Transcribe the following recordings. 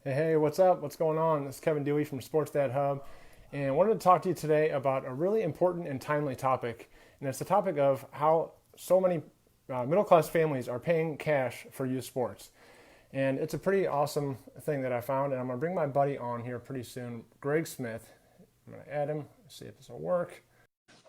Hey, what's up? What's going on? This is Kevin Dewey from Sports Dad Hub, and I wanted to talk to you today about a really important and timely topic, and it's the topic of how so many middle class families are paying cash for youth sports. And it's a pretty awesome thing that I found, and I'm going to bring my buddy on here pretty soon, Greg Smith. I'm going to add him, see if this will work.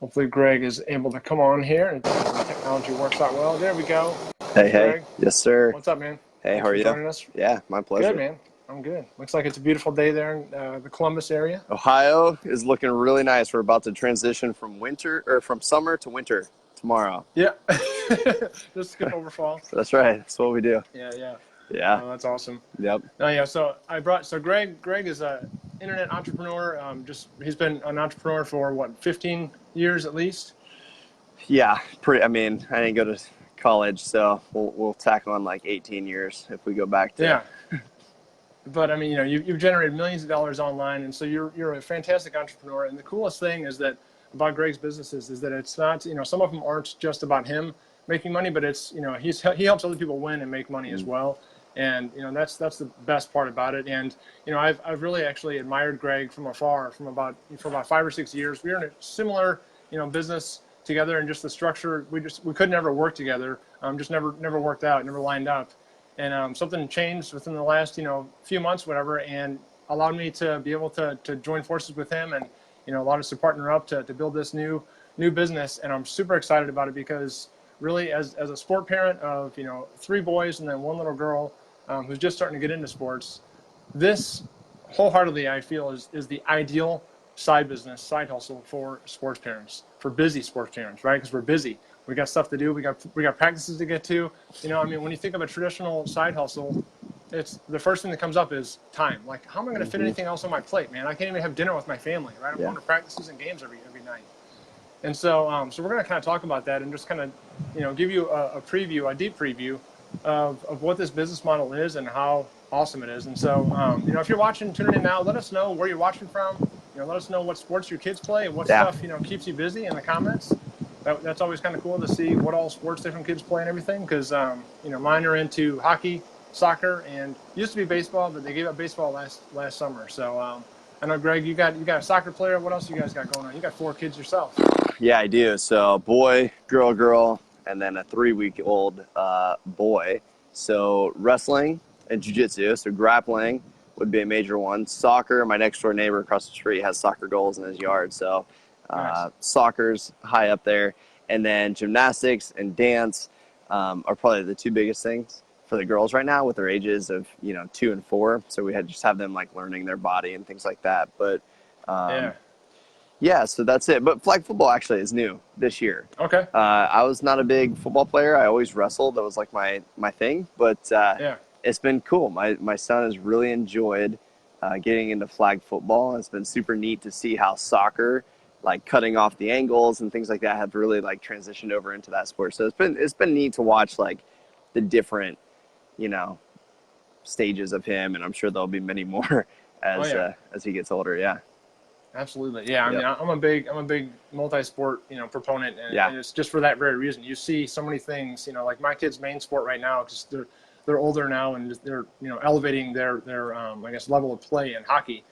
Hopefully, Greg is able to come on here, and the technology works out well. There we go. Hey, Hey, hey. Greg. Yes, sir. What's up, man? Hey, how Thanks are for you? joining us. Yeah, my Good, pleasure. man. I'm good. Looks like it's a beautiful day there in the Columbus area. Ohio is looking really nice. We're about to transition from winter or from summer to winter tomorrow. Yeah. Just skip over fall. That's right. That's what we do. Yeah, yeah. Yeah. Oh, that's awesome. Yep. No, yeah. So Greg is a internet entrepreneur. Just he's been an entrepreneur for what, 15 years at least. Yeah. Pretty. I mean, I didn't go to college, so we'll tack on like 18 years if we go back to. Yeah. But I mean, you've generated millions of dollars online, and so you're a fantastic entrepreneur. And the coolest thing is that about Greg's businesses is that it's not, some of them aren't just about him making money, but it's, he helps other people win and make money as well. And that's the best part about it. And I've really actually admired Greg from afar for about 5 or 6 years. We were in a similar business together, and just the structure we could never work together. Just never worked out, never lined up. And something changed within the last few months, whatever, and allowed me to be able to join forces with him, and allowed us to partner up to build this new business. And I'm super excited about it because really, as a sport parent of three boys and then one little girl who's just starting to get into sports, this wholeheartedly I feel is the ideal side business, side hustle for sports parents, for busy sports parents, right? Because we're busy. We got stuff to do. We got practices to get to. When you think of a traditional side hustle, it's the first thing that comes up is time. Like, how am I going to fit anything else on my plate, man? I can't even have dinner with my family, right? I'm Yeah. going to practices and games every night. And so we're going to kind of talk about that and just kind of, give you a preview, a deep preview of what this business model is and how awesome it is. And so, if you're watching, tuning in now, let us know where you're watching from. Let us know what sports your kids play and what Yeah. stuff, keeps you busy in the comments. That's always kind of cool to see what all sports different kids play and everything. Because, mine are into hockey, soccer, and used to be baseball, but they gave up baseball last summer. So, I know, Greg, you got a soccer player. What else you guys got going on? You got 4 kids yourself. Yeah, I do. So boy, girl, and then a 3-week-old boy. So wrestling and jiu-jitsu. So grappling would be a major one. Soccer, my next door neighbor across the street has soccer goals in his yard. So Nice. soccer's high up there. And then gymnastics and dance are probably the two biggest things for the girls right now with their ages of 2 and 4. So we had just have them like learning their body and things like that. But Yeah. yeah, so that's it. But flag football actually is new this year. Okay. I was not a big football player. I always wrestled. That was like my thing. But Yeah. it's been cool. My son has really enjoyed getting into flag football. It's been super neat to see how soccer, like cutting off the angles and things like that, have really like transitioned over into that sport. So it's been neat to watch like the different you know stages of him, and I'm sure there'll be many more Oh yeah. as he gets older. Yeah. Absolutely. Yeah. I mean, Yep. I'm a big multi-sport, proponent, Yeah. and it's just for that very reason. You see so many things, like my kid's main sport right now, because they're older now and they're, elevating their I guess, level of play in hockey.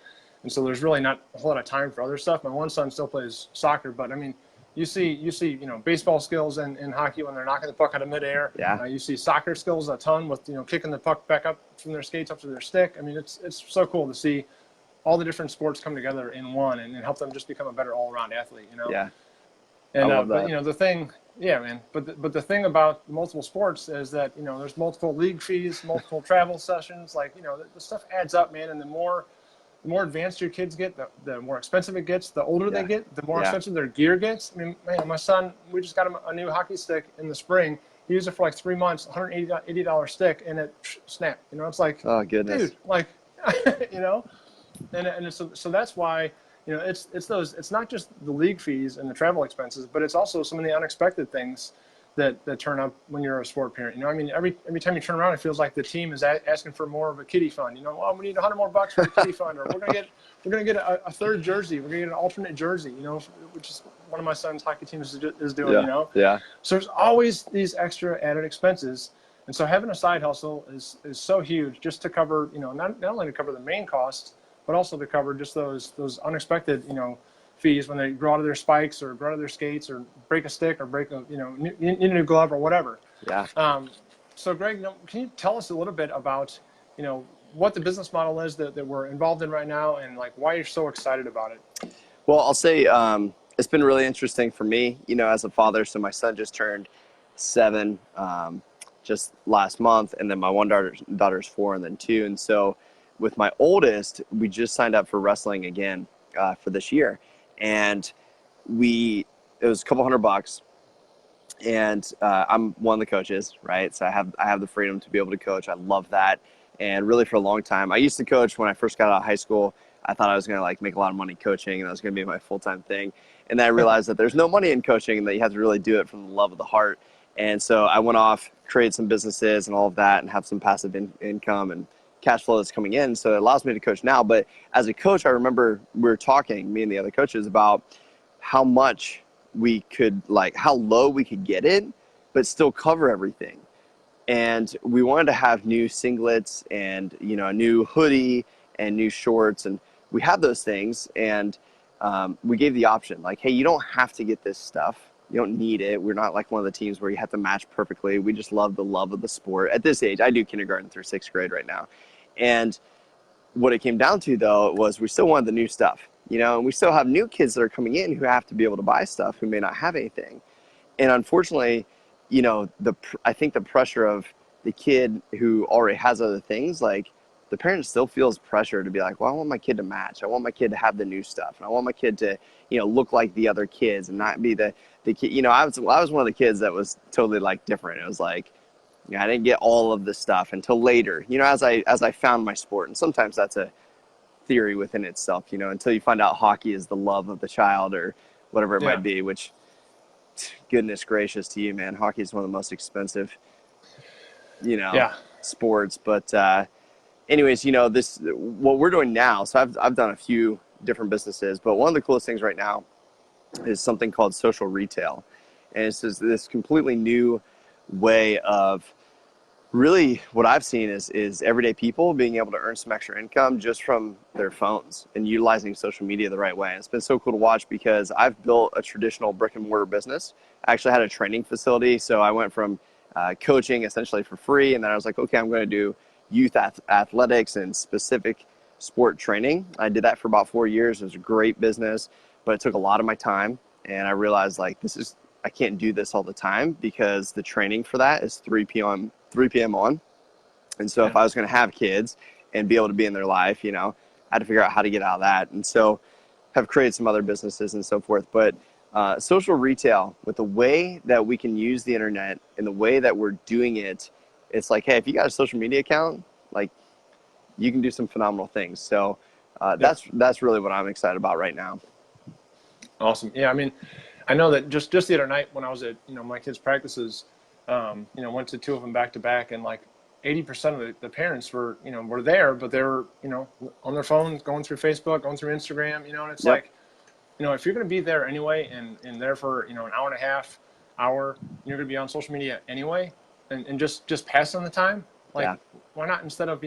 And so there's really not a whole lot of time for other stuff. My one son still plays soccer, but I mean, you see, baseball skills in hockey when they're knocking the puck out of midair. Yeah. You see soccer skills a ton with, kicking the puck back up from their skates up to their stick. I mean, it's so cool to see all the different sports come together in one and help them just become a better all-around athlete. Yeah. And I love but that. the thing, yeah, man. But the thing about multiple sports is that there's multiple league fees, multiple travel sessions. Like the stuff adds up, man. And the more advanced your kids get, the more expensive it gets. The older they Yeah. get, the more Yeah. expensive their gear gets. I mean, man, my son, we just got him a new hockey stick in the spring. He used it for like 3 months, $180 stick, and it snapped. It's like, Oh goodness. dude, like, you know. So that's why it's not just the league fees and the travel expenses, but it's also some of the unexpected things that turn up when you're a sport parent. I mean, every time you turn around, it feels like the team is asking for more of a kiddie fund. Well, we need $100 more for the kiddie fund, or we're gonna get a third jersey. We're gonna get an alternate jersey. Which is one of my son's hockey teams is doing. Yeah. Yeah. So there's always these extra added expenses. And so having a side hustle is so huge, just to cover, not only to cover the main costs, but also to cover just those unexpected, fees when they grow out of their spikes or grow out of their skates or break a stick or break a, need a new glove or whatever. Yeah. So Greg, can you tell us a little bit about, what the business model is that we're involved in right now, and like why you're so excited about it? Well, I'll say it's been really interesting for me, as a father. So my son just turned 7 just last month, and then my one daughter's 4 and then 2. And so with my oldest, we just signed up for wrestling again for this year. And it was a couple $100, and I'm one of the coaches, right? So I have the freedom to be able to coach. I love that. And really for a long time, I used to coach when I first got out of high school. I thought I was going to like make a lot of money coaching, and that was going to be my full-time thing. And then I realized that there's no money in coaching, and that you have to really do it from the love of the heart. And so I went off, created some businesses and all of that, and have some passive income and cash flow that's coming in. So it allows me to coach now. But as a coach, I remember we were talking, me and the other coaches, about how much we could, like how low we could get it, but still cover everything. And we wanted to have new singlets and, a new hoodie and new shorts. And we had those things. And we gave the option, like, hey, you don't have to get this stuff. You don't need it. We're not like one of the teams where you have to match perfectly. We just love the love of the sport. At this age, I do kindergarten through 6th grade right now. And what it came down to, though, was we still wanted the new stuff, and we still have new kids that are coming in who have to be able to buy stuff who may not have anything. And unfortunately, I think the pressure of the kid who already has other things, like the parent still feels pressure to be like, well, I want my kid to match. I want my kid to have the new stuff. And I want my kid to, look like the other kids and not be the kid. I was one of the kids that was totally like different. It was like, I didn't get all of the stuff until later, as I found my sport. And sometimes that's a theory within itself, until you find out hockey is the love of the child or whatever it might be, which, goodness gracious to you, man, hockey is one of the most expensive, sports. But anyways, what we're doing now, so I've done a few different businesses, but one of the coolest things right now is something called social retail. And it's this completely new way of really what I've seen is everyday people being able to earn some extra income just from their phones and utilizing social media the right way. And it's been so cool to watch because I've built a traditional brick and mortar business. I actually had a training facility. So I went from coaching essentially for free. And then I was like, okay, I'm going to do youth athletics and specific sport training. I did that for about 4 years. It was a great business, but it took a lot of my time. And I realized like, I can't do this all the time because the training for that is 3 p.m. on. And so if I was going to have kids and be able to be in their life, I had to figure out how to get out of that. And so have created some other businesses and so forth. But social retail, with the way that we can use the internet and the way that we're doing it, it's like, hey, if you got a social media account, like you can do some phenomenal things. So that's really what I'm excited about right now. Awesome. Yeah. I mean, I know that just the other night when I was at, my kids' practices, went to 2 of them back to back, and like 80% of the parents were there, but they were, on their phones, going through Facebook, going through Instagram, and it's like, if you're going to be there anyway and there for, an hour and a half, hour, you're going to be on social media anyway, and just passing the time, like, why not instead of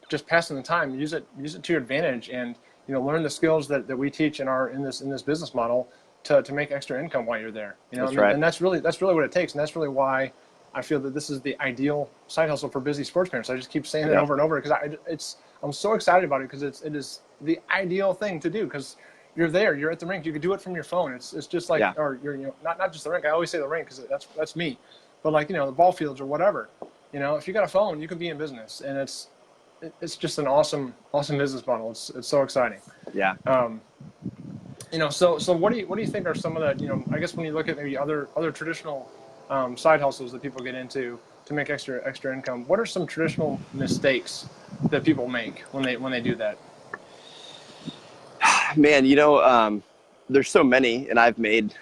just passing the time, use it to your advantage and, learn the skills that we teach in this business model to make extra income while you're there, That's right. And that's really what it takes. And that's really why I feel that this is the ideal side hustle for busy sports parents. I just keep saying it over and over because I'm so excited about it because it is the ideal thing to do because you're there, you're at the rink, you can do it from your phone. It's just like, or you're, not just the rink. I always say the rink because that's me, but like, the ball fields or whatever, if you got a phone, you can be in business, and it's just an awesome business model. It's so exciting. Yeah. So what do you think are some of the, I guess when you look at maybe other traditional side hustles that people get into to make extra income, what are some traditional mistakes that people make when they do that? Man, there's so many, and I've made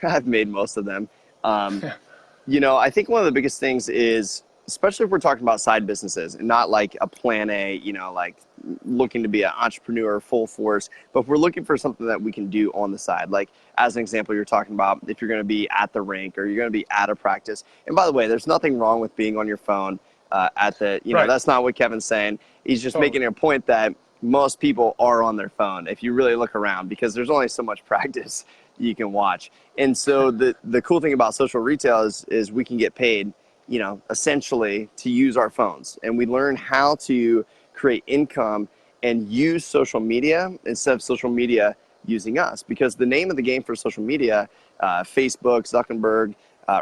most of them. I think one of the biggest things is, especially if we're talking about side businesses and not like a plan A, like looking to be an entrepreneur full force, but if we're looking for something that we can do on the side, like as an example, you're talking about if you're going to be at the rink or you're going to be at a practice. And by the way, there's nothing wrong with being on your phone at the, you know, Right. that's not what Kevin's saying. He's just Totally. making a point that most people are on their phone if you really look around, because there's only so much practice you can watch. And so the cool thing about social retail is we can get paid, you know, essentially to use our phones, and we learn how to create income and use social media instead of social media using us. Because the name of the game for social media, Facebook, Zuckerberg,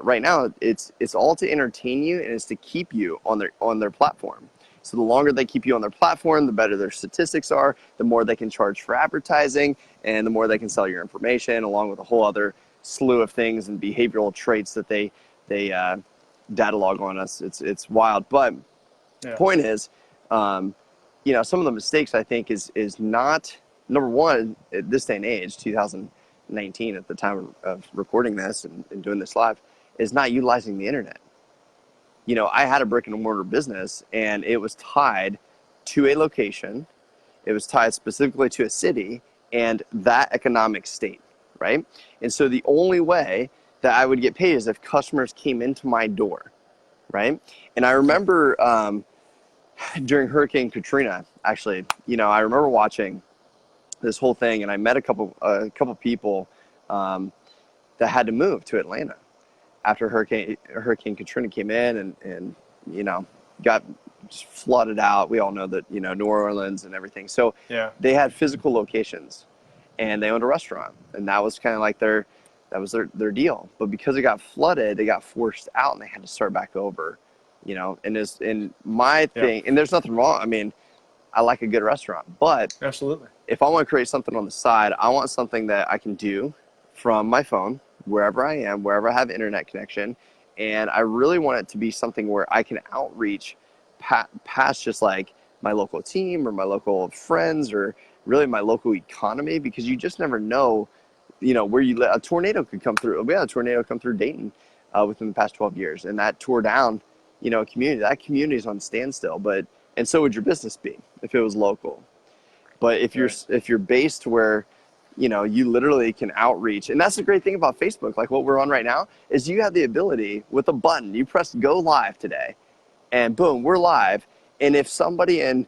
right now, it's all to entertain you, and it's to keep you on their platform. So the longer they keep you on their platform, the better their statistics are, the more they can charge for advertising, and the more they can sell your information, along with a whole other slew of things and behavioral traits that they data log on us. It's wild. But Yeah. point is, you know, some of the mistakes I think is not, number one, at this day and age, 2019 at the time of recording this and doing this live, is not utilizing the internet. You know, I had a brick and mortar business, and it was tied to a location. It was tied specifically to a city and that economic state, right? And so the only way that I would get paid is if customers came into my door, right? And I remember during Hurricane Katrina, actually, you know, I remember watching this whole thing, and I met a couple people that had to move to Atlanta after Hurricane Katrina came in and you know, got flooded out. We all know that, you know, New Orleans and everything. So Yeah. they had physical locations, and they owned a restaurant, and that was kind of like their deal. But because it got flooded, they got forced out, and they had to start back over, you know. And my thing, and there's nothing wrong. I mean, I like a good restaurant, but Absolutely. if I want to create something on the side, I want something that I can do from my phone, wherever I am, wherever I have internet connection. And I really want it to be something where I can outreach past just like my local team or my local friends or really my local economy, because you just never know, you know, where you live. A tornado could come through. We had a tornado come through Dayton within the past 12 years, and that tore down, you know, a community. That community is on standstill, and so would your business be if it was local. But if you're based where, you know, you literally can outreach, and that's the great thing about Facebook, like what we're on right now, is you have the ability with a button, you press go live today, and boom, we're live. And if somebody in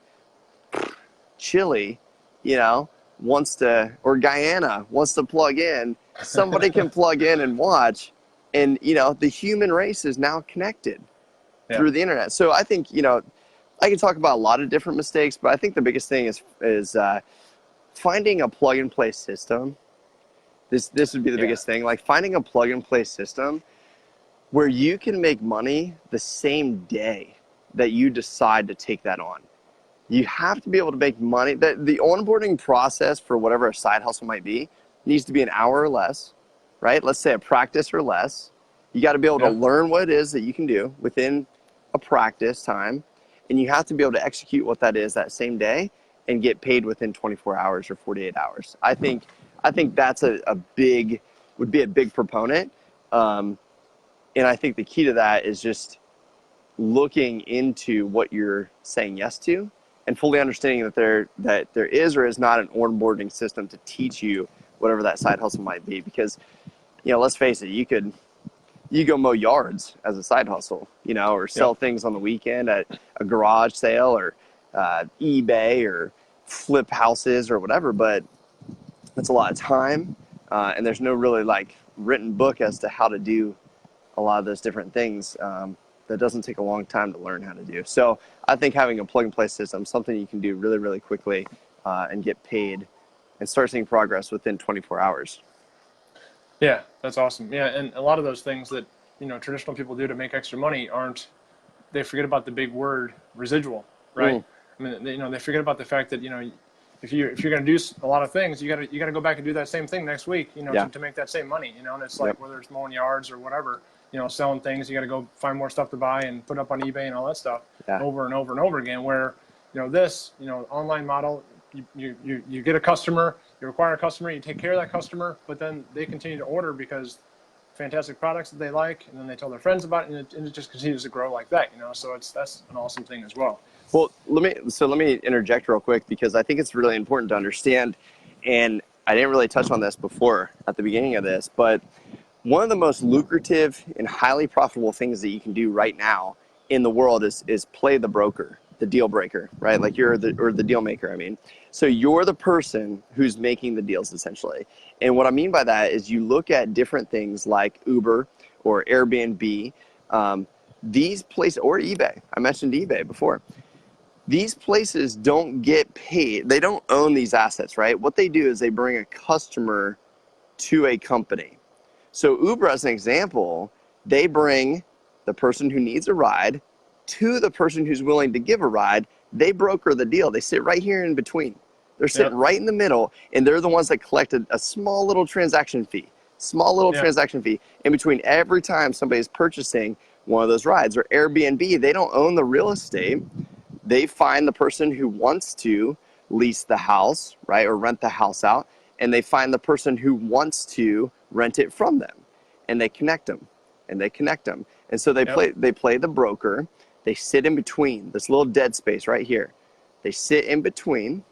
Chile, you know, wants to, or Guyana wants to plug in, somebody can plug in and watch, and, you know, the human race is now connected through the internet. So I think, you know, I can talk about a lot of different mistakes, but I think the biggest thing is finding a plug and play system. This would be the biggest thing, like finding a plug and play system where you can make money the same day that you decide to take that on. You have to be able to make money. The onboarding process for whatever a side hustle might be needs to be an hour or less, right? Let's say a practice or less. You got to be able to learn what it is that you can do within a practice time, and you have to be able to execute what that is that same day and get paid within 24 hours or 48 hours. I think that's would be a big proponent. And I think the key to that is just looking into what you're saying yes to and fully understanding that there is or is not an onboarding system to teach you whatever that side hustle might be. Because, you know, let's face it, you go mow yards as a side hustle, you know, or sell things on the weekend at a garage sale or eBay or flip houses or whatever, but it's a lot of time, and there's no really like written book as to how to do a lot of those different things. That doesn't take a long time to learn how to do. So I think having a plug and play system, something you can do really, really quickly and get paid and start seeing progress within 24 hours. Yeah, that's awesome. Yeah, and a lot of those things that, you know, traditional people do to make extra money they forget about the big word residual, right? I mean, you know, they forget about the fact that, you know, if you're going to do a lot of things, you got to go back and do that same thing next week, you know, to make that same money, you know. And it's like whether it's mowing yards or whatever, you know, selling things, you got to go find more stuff to buy and put up on eBay and all that stuff over and over and over again. Where, you know, this, you know, online model, you get a customer, you acquire a customer, you take care of that customer, but then they continue to order because fantastic products that they like, and then they tell their friends about it, and it just continues to grow like that, you know. So that's an awesome thing as well. Well, let me interject real quick because I think it's really important to understand, and I didn't really touch on this before at the beginning of this, but one of the most lucrative and highly profitable things that you can do right now in the world is play the broker, the deal breaker, right? Like the deal maker, I mean. So you're the person who's making the deals essentially. And what I mean by that is you look at different things like Uber or Airbnb, these places, or eBay. I mentioned eBay before. These places don't get paid. They don't own these assets, right? What they do is they bring a customer to a company. So Uber, as an example, they bring the person who needs a ride to the person who's willing to give a ride. They broker the deal. They sit right here in between. They're sitting right in the middle, and they're the ones that collected a small little transaction fee, transaction fee in between every time somebody's purchasing one of those rides. Or Airbnb, they don't own the real estate. They find the person who wants to lease the house, right, or rent the house out, and they find the person who wants to rent it from them, and they connect them, and so they play the broker. They sit in between this little dead space right here. They sit in between,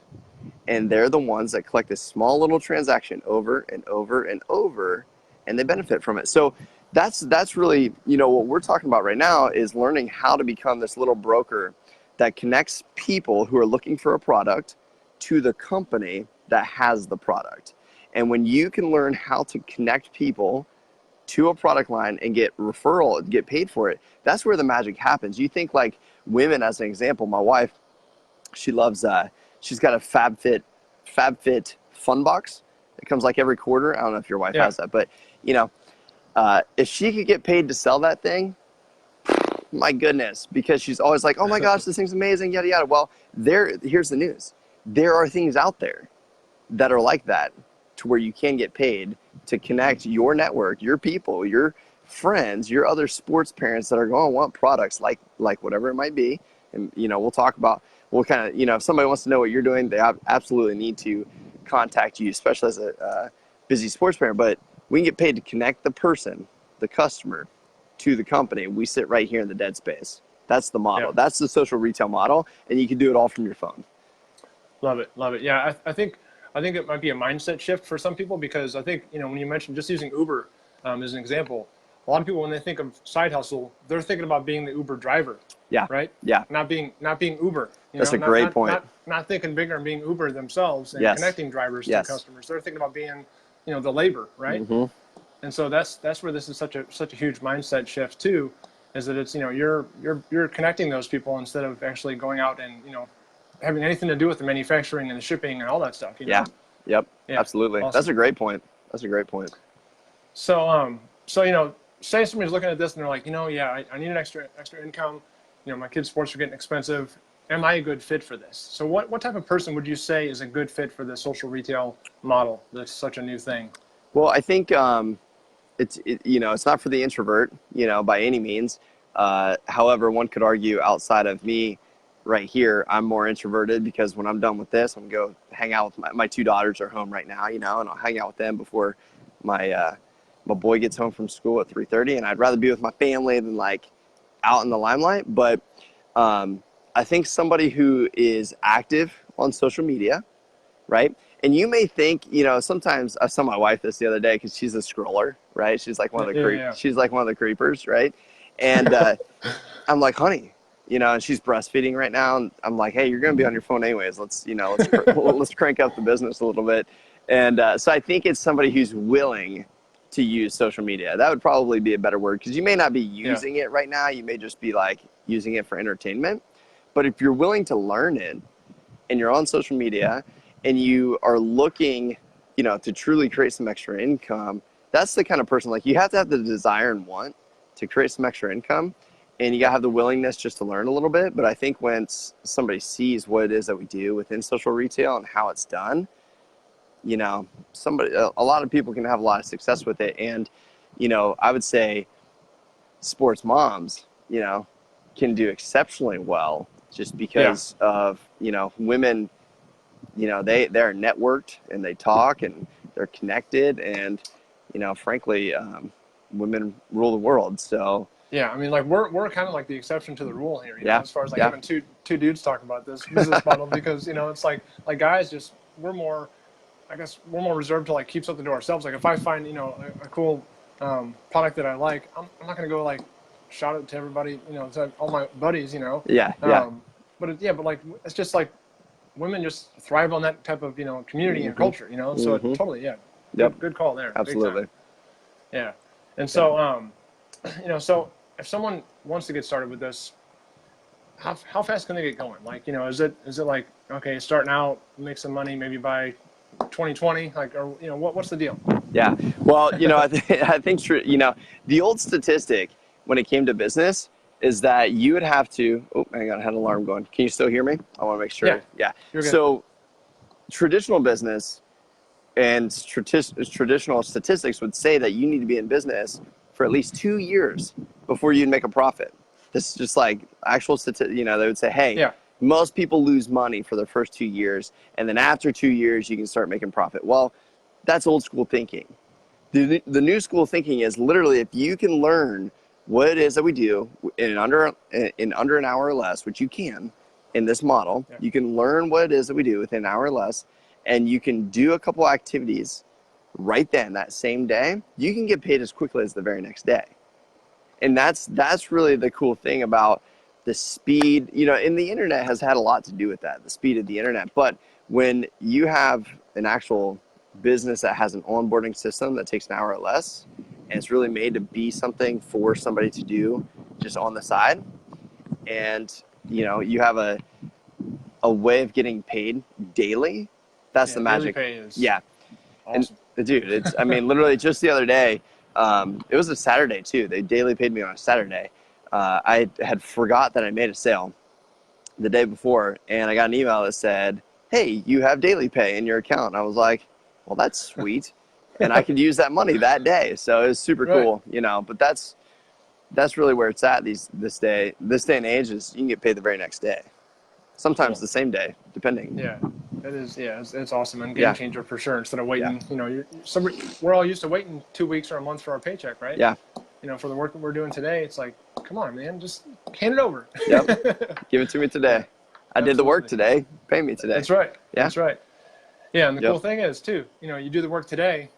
and they're the ones that collect this small little transaction over and over and over, and they benefit from it. So that's really, what we're talking about right now is learning how to become this little broker that connects people who are looking for a product to the company that has the product. And when you can learn how to connect people to a product line and get referral, get paid for it, that's where the magic happens. You think like women, as an example, my wife, she loves, she's got a FabFit Fun Box. It comes like every quarter. I don't know if your wife has that, but if she could get paid to sell that thing, my goodness, because she's always like, oh my gosh, this thing's amazing, yada, yada. Well, here's the news. There are things out there that are like that to where you can get paid to connect your network, your people, your friends, your other sports parents that are going to want products like whatever it might be. And, we'll talk about, if somebody wants to know what you're doing, they absolutely need to contact you, especially as a busy sports parent. But we can get paid to connect the person, the customer, to the company. We sit right here in the dead space. That's the model. Yeah. That's the social retail model, and you can do it all from your phone. Love it. Yeah, I think it might be a mindset shift for some people, because I think, when you mentioned just using Uber as an example, a lot of people, when they think of side hustle, they're thinking about being the Uber driver. Yeah. Right. Yeah. Not being Uber. That's a great point. Not thinking bigger and being Uber themselves and connecting drivers to customers. They're thinking about being, the labor, right? Mm-hmm. And so that's where this is such a huge mindset shift too, is that it's, you're connecting those people instead of actually going out and, having anything to do with the manufacturing and the shipping and all that stuff. Yeah. Yep. Yeah. Absolutely. Awesome. That's a great point. So, say somebody's looking at this and they're like, I need an extra income. My kids' sports are getting expensive. Am I a good fit for this? So what type of person would you say is a good fit for the social retail model? That's such a new thing. Well, I think, it's not for the introvert, by any means. However, one could argue outside of me right here, I'm more introverted, because when I'm done with this, I'm going to go hang out with my two daughters are home right now, and I'll hang out with them before my boy gets home from school at 3:30, and I'd rather be with my family than out in the limelight. But I think somebody who is active on social media, right? And you may think, sometimes I saw my wife this the other day, because she's a scroller, right? She's like one of the she's like one of the creepers, right? And I'm like, honey, and she's breastfeeding right now, and I'm like, hey, you're going to be on your phone anyways. Let's crank up the business a little bit. And so I think it's somebody who's willing to use social media. That would probably be a better word, because you may not be using it right now. You may just be using it for entertainment. But if you're willing to learn it, and you're on social media, and you are looking, to truly create some extra income, that's the kind of person, you have to have the desire and want to create some extra income, and you gotta have the willingness just to learn a little bit. But I think when somebody sees what it is that we do within social retail and how it's done, a lot of people can have a lot of success with it. And, I would say sports moms, can do exceptionally well, just because of, women, they're networked, and they talk, and they're connected, and, frankly, women rule the world. So yeah, I mean, we're kind of like the exception to the rule here, as far as having two two dudes talking about this business model because, you know, it's like guys just, we're more reserved to like keep something to ourselves. Like if I find, you know, a cool product that I like, I'm not going to go like shout it to everybody, you know, to all my buddies, you know. Yeah. But like, it's just like women just thrive on that type of, you know, community and culture, you know. So it totally, yeah. Yep. Good call there. Absolutely. Yeah. And so, you know, so if someone wants to get started with this, how fast can they get going? Like, you know, is it like, okay, starting out, make some money, maybe by 2020, like, or, you know, what's the deal? Yeah. Well, you know, I think, you know, the old statistic when it came to business is that you would have to, oh, hang on, I had an alarm going. Can you still hear me? I want to make sure. Yeah. You're good. So traditional business and traditional statistics would say that you need to be in business for at least 2 years before you'd make a profit. This is just like actual statistics, you know, they would say, hey, most people lose money for their first 2 years. And then after 2 years, you can start making profit. Well, that's old school thinking. The new school thinking is literally if you can learn what it is that we do in under an hour or less, which you can in this model, you can learn what it is that we do within an hour or less, and you can do a couple activities right then, that same day, you can get paid as quickly as the very next day. And that's really the cool thing about the speed, you know, and the internet has had a lot to do with that, the speed of the internet. But when you have an actual business that has an onboarding system that takes an hour or less, and it's really made to be something for somebody to do just on the side, and, you know, you have a way of getting paid daily, that's the magic. Daily pay is awesome. And dude, it's, I mean, literally just the other day, it was a Saturday too. They daily paid me on a Saturday. I had forgot that I made a sale the day before, and I got an email that said, hey, you have daily pay in your account. I was like, well, that's sweet. And I could use that money that day. So it was super cool, you know, but that's really where it's at this day and age is you can get paid the very next day. Sometimes the same day, depending. Yeah, it is. Yeah, it's awesome and game changer for sure. Instead of waiting, you know, we're all used to waiting 2 weeks or a month for our paycheck, right? Yeah. You know, for the work that we're doing today, it's like, come on, man, just hand it over. Yep. Give it to me today. I did the work today. Pay me today. That's right. Yeah. That's right. Yeah, and the cool thing is too, you know, you do the work today,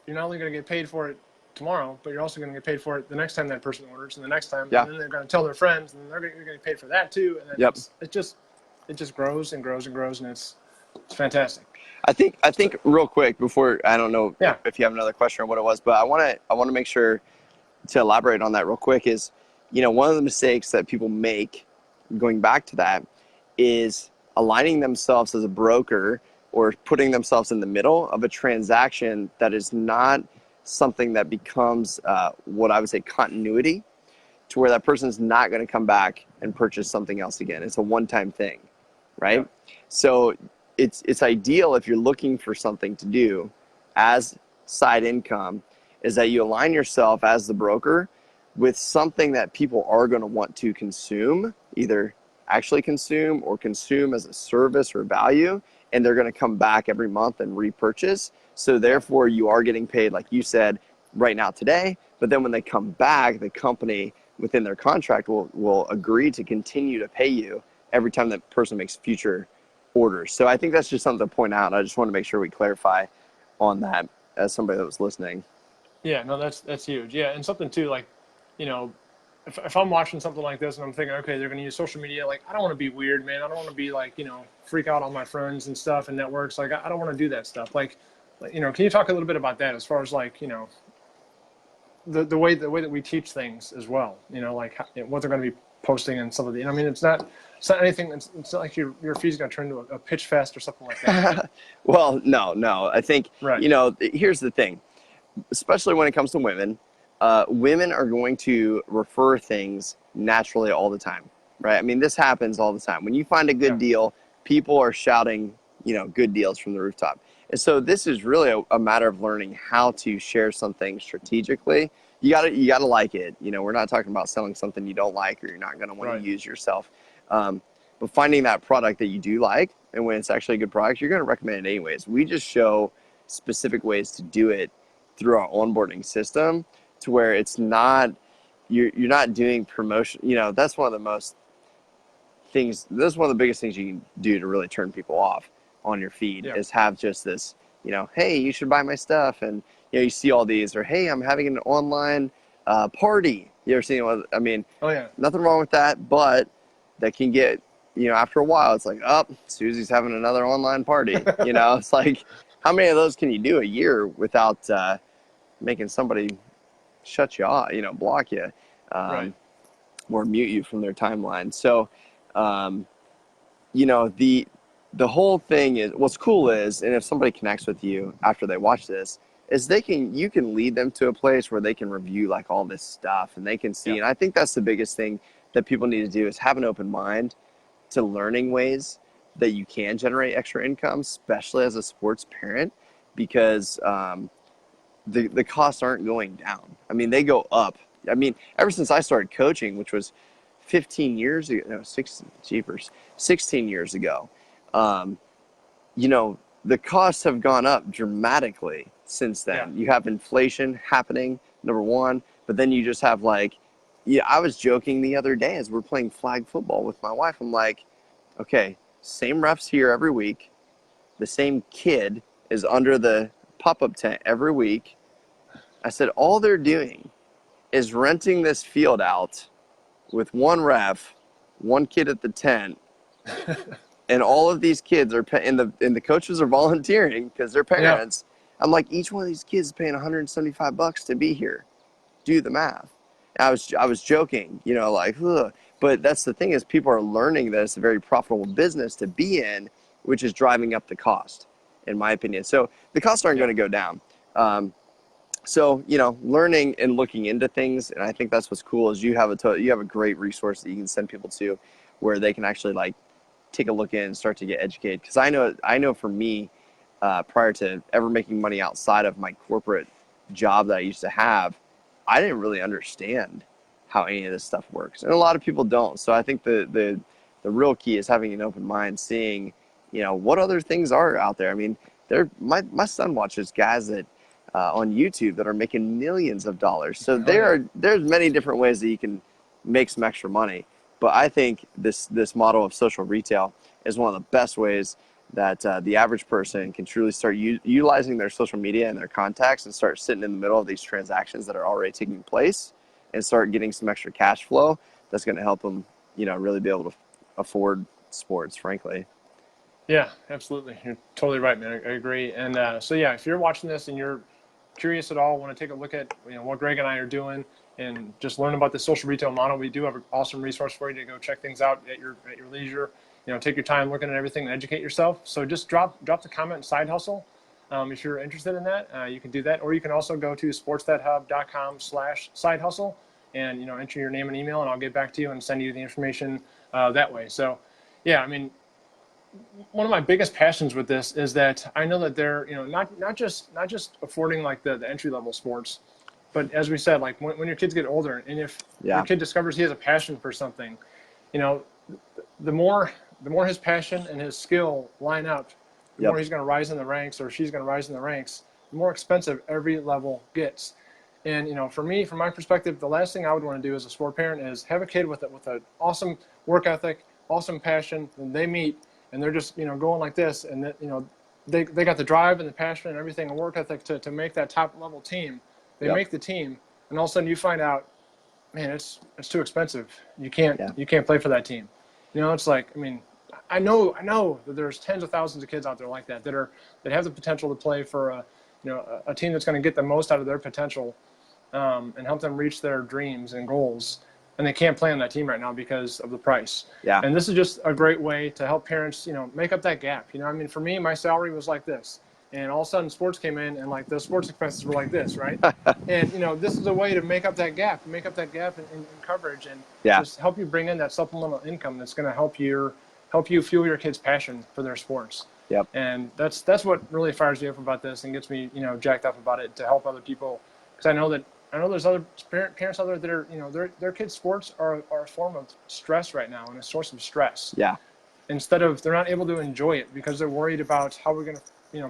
you're not only going to get paid for it tomorrow, but you're also going to get paid for it the next time that person orders, and the next time, and then they're going to tell their friends, and they're going to get paid for that too, and then it just grows and grows and grows, and it's fantastic. I think real quick before, I don't know if you have another question or what it was, but I want to make sure to elaborate on that real quick is, you know, one of the mistakes that people make going back to that is aligning themselves as a broker or putting themselves in the middle of a transaction that is not something that becomes what I would say continuity, to where that person is not going to come back and purchase something else again. It's a one-time thing, right? So it's ideal if you're looking for something to do as side income, is that you align yourself as the broker with something that people are going to want to consume, either actually consume or consume as a service or value, and they're going to come back every month and repurchase. So therefore you are getting paid, like you said, right now today, but then when they come back, the company within their contract will agree to continue to pay you every time that person makes future orders. So I think that's just something to point out. I just want to make sure we clarify on that as somebody that was listening. Yeah, no, that's huge. Yeah, and something too, like, you know, if I'm watching something like this and I'm thinking, okay, they're going to use social media, like, I don't want to be weird, man. I don't want to be like, you know, freak out on my friends and stuff and networks. Like, I don't want to do that stuff. Like, you know, can you talk a little bit about that as far as like, you know, the way that we teach things as well, you know, like what they're going to be posting and some of the, I mean, it's not anything. It's not like your feed's going to turn into a pitch fest or something like that. Well, no. I think, you know, here's the thing, especially when it comes to women. Women are going to refer things naturally all the time, right? I mean, this happens all the time. When you find a good deal, people are shouting, you know, good deals from the rooftop. And so this is really a matter of learning how to share something strategically. You gotta like it. You know, we're not talking about selling something you don't like or you're not going to want to use yourself. But finding that product that you do like, and when it's actually a good product, you're going to recommend it anyways. We just show specific ways to do it through our onboarding system, to where it's not, you're not doing promotion. You know, that's one of the most things. This is one of the biggest things you can do to really turn people off on your feed Yeah. is have just this, hey, you should buy my stuff. And, you see all these, or, hey, I'm having an online party. You ever seen one? I mean, Oh yeah. nothing wrong with that, but that can get, after a while, it's like, oh, Susie's having another online party. It's like, how many of those can you do a year without making somebody shut you off, block you, Right. or mute you from their timeline? So, the whole thing is, what's cool is, and if somebody connects with you after they watch this, is you can lead them to a place where they can review like all this stuff and they can see. Yeah. And I think that's the biggest thing that people need to do is have an open mind to learning ways that you can generate extra income, especially as a sports parent, because the costs aren't going down. I mean, they go up. I mean, ever since I started coaching, which was 15 years ago, no, 16 years ago, the costs have gone up dramatically since then. Yeah. You have inflation happening, number one, but then you just have I was joking the other day as we're playing flag football with my wife. I'm like, okay, same refs here every week. The same kid is under the pop-up tent every week. I said, all they're doing is renting this field out with one ref, one kid at the tent, and all of these kids are and the coaches are volunteering because they're parents. Yeah. I'm like, each one of these kids is paying $175 to be here. Do the math. I was joking, ugh. But that's the thing is people are learning that it's a very profitable business to be in, which is driving up the cost, in my opinion. So the costs aren't going to go down. So, learning and looking into things, and I think that's what's cool is you have a great resource that you can send people to where they can actually take a look in and start to get educated. Because I know for me, prior to ever making money outside of my corporate job that I used to have, I didn't really understand how any of this stuff works. And a lot of people don't. So I think the real key is having an open mind, seeing, what other things are out there. I mean, my son watches guys that on YouTube that are making millions of dollars. So there's many different ways that you can make some extra money. But I think this model of social retail is one of the best ways that the average person can truly start utilizing their social media and their contacts and start sitting in the middle of these transactions that are already taking place and start getting some extra cash flow that's going to help them, really be able to afford sports, frankly. Yeah, absolutely. You're totally right, man. I agree. And so, yeah, if you're watching this and you're curious at all, want to take a look at what Greg and I are doing and just learn about the social retail model, we do have an awesome resource for you to go check things out at your leisure. Take your time looking at everything and educate yourself. So just drop the comment Side Hustle. If you're interested in that, you can do that. Or you can also go to sportsthathub.com/side hustle and, enter your name and email, and I'll get back to you and send you the information that way. So, yeah, I mean, one of my biggest passions with this is that I know that they're, not just affording the entry level sports, but as we said, when your kids get older and if your kid discovers he has a passion for something, the more his passion and his skill line up, the more he's going to rise in the ranks, or she's going to rise in the ranks, the more expensive every level gets. And, for me, from my perspective, the last thing I would want to do as a sport parent is have a kid with an awesome work ethic, awesome passion, and they meet and they're just, going like this. And that, they got the drive and the passion and everything and work ethic to make that top level team. They make the team, and all of a sudden you find out, man, it's too expensive. You can't play for that team. It's like, I mean, I know that there's tens of thousands of kids out there like that have the potential to play for a team that's going to get the most out of their potential, and help them reach their dreams and goals. And they can't play on that team right now because of the price. Yeah. And this is just a great way to help parents, make up that gap. I mean, for me, my salary was like this, and all of a sudden sports came in, and the sports expenses were like this, right? And this is a way to make up that gap in coverage, and just help you bring in that supplemental income that's going to help you fuel your kids' passion for their sports. Yep. And that's what really fires me up about this and gets me, jacked up about it, to help other people, because I know there's other parents out there that are, their kids' sports are a form of stress right now and a source of stress. Yeah. They're not able to enjoy it because they're worried about how we're going to,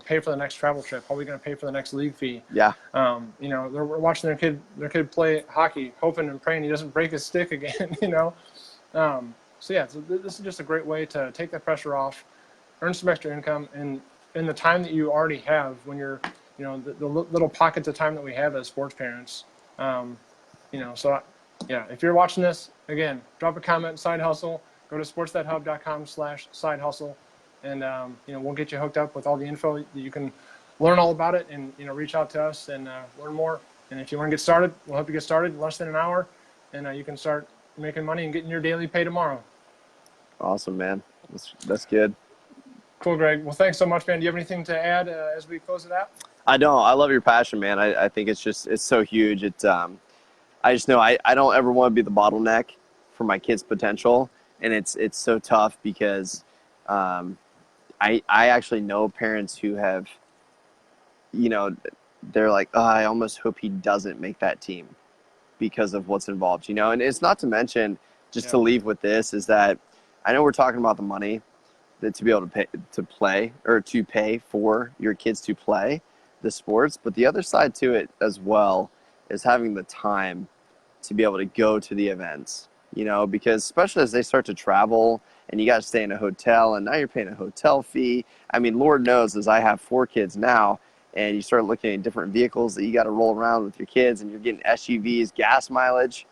pay for the next travel trip, how we're going to pay for the next league fee. Yeah. They're watching their kid play hockey, hoping and praying he doesn't break his stick again, So yeah, so this is just a great way to take that pressure off, earn some extra income, and in the time that you already have when you're, the little pockets of time that we have as sports parents. So yeah, if you're watching this, again, drop a comment, side hustle, go to sportsthathub.com/side hustle, and we'll get you hooked up with all the info that you can learn all about it, and reach out to us and learn more. And if you want to get started, we'll help you get started in less than an hour, and you can start making money and getting your daily pay tomorrow. Awesome, man. That's good. Cool, Greg. Well, thanks so much, man. Do you have anything to add as we close it out? I don't. I love your passion, man. I think it's so huge. I just know I don't ever want to be the bottleneck for my kids' potential, and it's so tough because I actually know parents who have, they're like, oh, I almost hope he doesn't make that team because of what's involved, and it's not to mention, just to leave with this, is that I know we're talking about the money that to be able to pay for your kids to play the sports, but the other side to it as well is having the time to be able to go to the events, because especially as they start to travel and you got to stay in a hotel, and now you're paying a hotel fee. I mean, Lord knows, as I have 4 kids now, and you start looking at different vehicles that you got to roll around with your kids, and you're getting SUVs, gas mileage,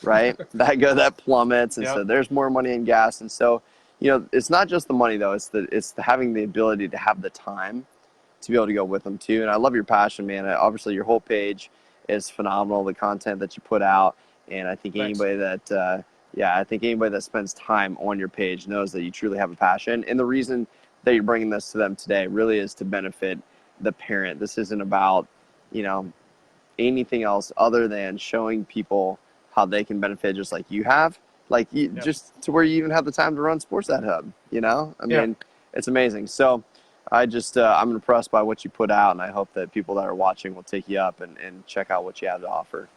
right? that plummets, and so there's more money in gas. And so, it's not just the money though; it's the having the ability to have the time to be able to go with them too. And I love your passion, man. Obviously, your whole page is phenomenal. The content that you put out, and I think anybody that spends time on your page knows that you truly have a passion. And the reason that you're bringing this to them today really is to benefit the parent. This isn't about, anything else other than showing people how they can benefit just like you have, just to where you even have the time to run Sports That Hub, I mean, it's amazing. So I'm impressed by what you put out, and I hope that people that are watching will take you up and check out what you have to offer.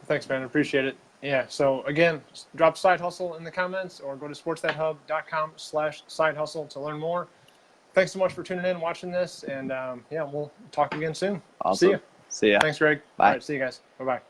Thanks, man. I appreciate it. Yeah. So again, drop Side Hustle in the comments or go to sportsthathub.com/side hustle to learn more. Thanks so much for tuning in and watching this. And we'll talk again soon. Awesome. See you. See ya. Thanks, Greg. Bye. All right. See you guys. Bye-bye.